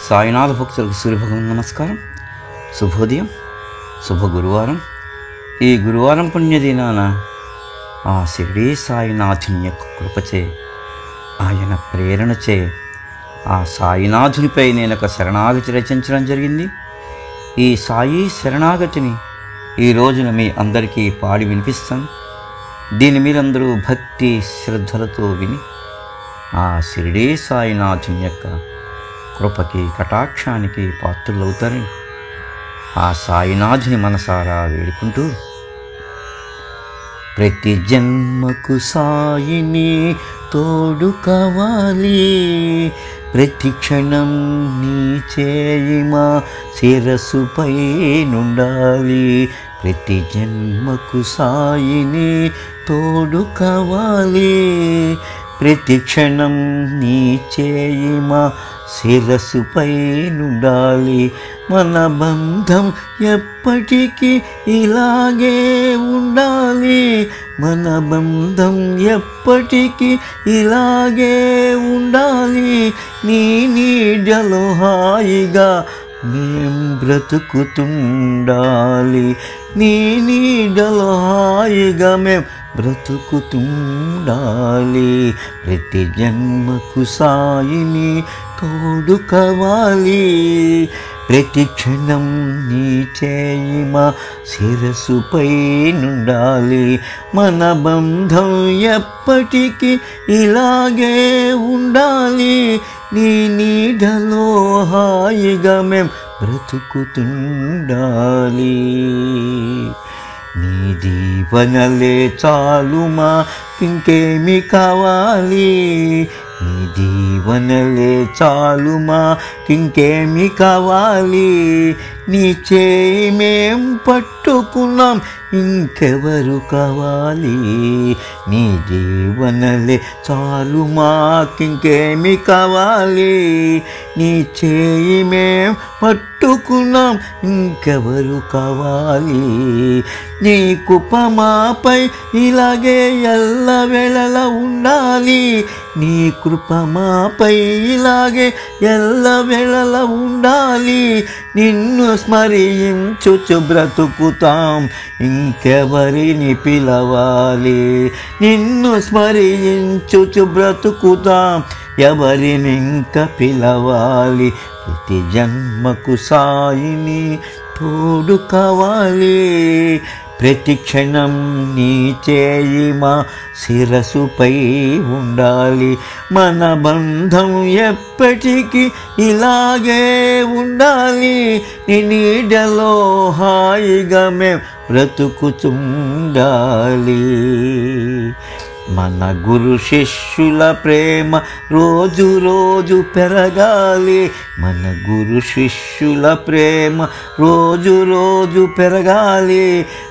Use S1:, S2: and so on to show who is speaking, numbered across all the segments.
S1: సాయినాథ భక్తులకు సూర్యభగవాన్ నమస్కారం. శుభోదయం, శుభ గురువారం. ఈ గురువారం పుణ్యదినాన ఆ షిరిడీ సాయినాథుని యొక్క కృపచే, ఆయన ప్రేరణచే ఆ సాయినాథునిపై నేను ఒక శరణాగతి రచించడం జరిగింది. ఈ సాయి శరణాగతిని ఈ రోజున మీ అందరికీ పాడి వినిపిస్తాను. దీన్ని మీరందరూ భక్తి శ్రద్ధలతో విని ఆ షిరిడీ సాయినాథుని యొక్క కృపకి కటాక్షానికి పాత్రులవుతారని ఆ సాయినాథుని మనసారా వేడుకుంటూ, ప్రతి జన్మకు సాయిని తోడు కావాలి, ప్రతి క్షణం నీ చేయి మా శిరస్సుపై నుండాలి. ప్రతి జన్మకు సాయిని తోడు కావాలి, ప్రతి క్షణం నీ చేయి మా శిరస్సుపై నుండాలి. మన బంధం ఎప్పటికీ ఇలాగే ఉండాలి, మన బంధం ఎప్పటికీ ఇలాగే ఉండాలి. నీ నీడలో హాయిగా మేం బ్రతుకుతుండాలి, నీ నీడలో హాయిగా మేం బ్రతుకుతుండాలి. ప్రతి జన్మకు సాయిని తోడు కావాలి, ప్రతి క్షణం నీ చేయి మా శిరస్సుపై నుండాలి. మన బంధం ఎప్పటికీ ఇలాగే ఉండాలి, నీ నీడలో హాయిగా మేం బ్రతుకుతుండాలి. నీ దీవెనలే చాలు మా ఇంకేమి కావాలి, నీ దీవెనలే చాలు మా ఇంకేమి కావాలి. నీ చేయి మేం పట్టుకున్నాం ఇంకెవరు కావాలి, నీ దీవెనలే చాలు మాకింకేమి కావాలి. నీ చేయి మేం పట్టుకున్నాం ఇంకెవరు కావాలి. నీ కృప మాపై ఇలాగే ఎల్లవేళలా ఉండాలి, నీ కృప మాపై ఇలాగే ఎల్లవేళలా ఉండాలి. నిన్ను స్మరించుచు బ్రతుకుతాం ఇంకెవరిని పిలవాలి, నిన్ను స్మరించుచు బ్రతుకుతాం ఎవరిని ఇంక పిలవాలి. ప్రతి జన్మకు సాయిని తోడు కావాలి, ప్రతి క్షణం నీ చేయి మా శిరస్సుపై ఉండాలి. మన బంధం ఎప్పటికీ ఇలాగే ఉండాలి, నీ నీడలో హాయిగా మేం బ్రతుకుతుండాలి. మన గురు శిష్యుల ప్రేమ రోజు రోజు పెరగాలి, మన గురు శిష్యుల ప్రేమ రోజు రోజు పెరగాలి.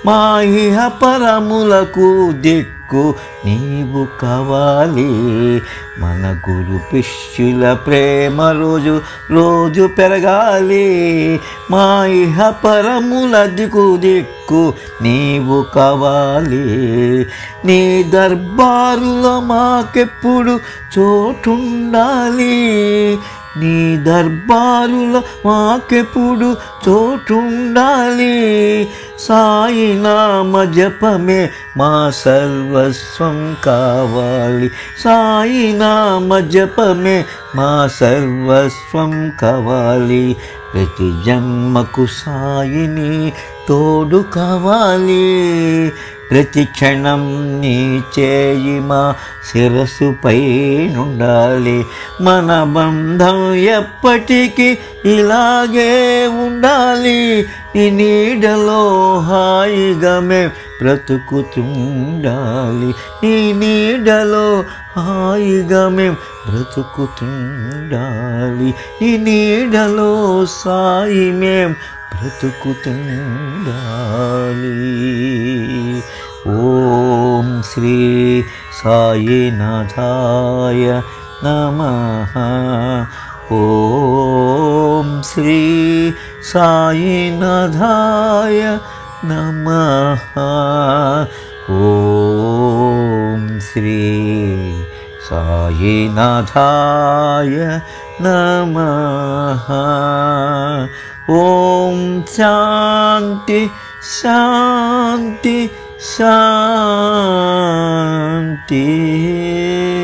S1: మా ఇహ పరములకు దిక్కు నీవు కావాలి, మన గురు శిష్యుల ప్రేమ రోజు రోజు పెరగాలి. మా ఇహ పరముల దిక్కు నీవు కావాలి. నీ దర్బారులో మాకెప్పుడు చోటుండాలి, నీ దర్బారులో మాకెప్పుడు చోటుండాలి. సాయి నామ జపమే మా సర్వస్వం కావాలి, సాయి నామ జపమే మా సర్వస్వం కావాలి. ప్రతి జన్మకు సాయిని తోడు కావాలి, ప్రతి క్షణం నీ చేయి మా శిరస్సుపై నుండాలి. మన బంధం ఎప్పటికీ ఇలాగే ఉండాలి, నీ నీడలో హాయిగా మేం బ్రతుకుతుండాలి, నీ నీడలో హాయిగా మేం బ్రతుకుతుండాలి. నీ నీడలో సాయి మేం బ్రతుకుతుండాలి. ఓం శ్రీ సాయినాథాయ నమః. ఓం శ్రీ సాయినాథాయ నమః. ఓం శ్రీ సాయినాథాయ నమః. ఓం శాంతి శాంతి శాంతి.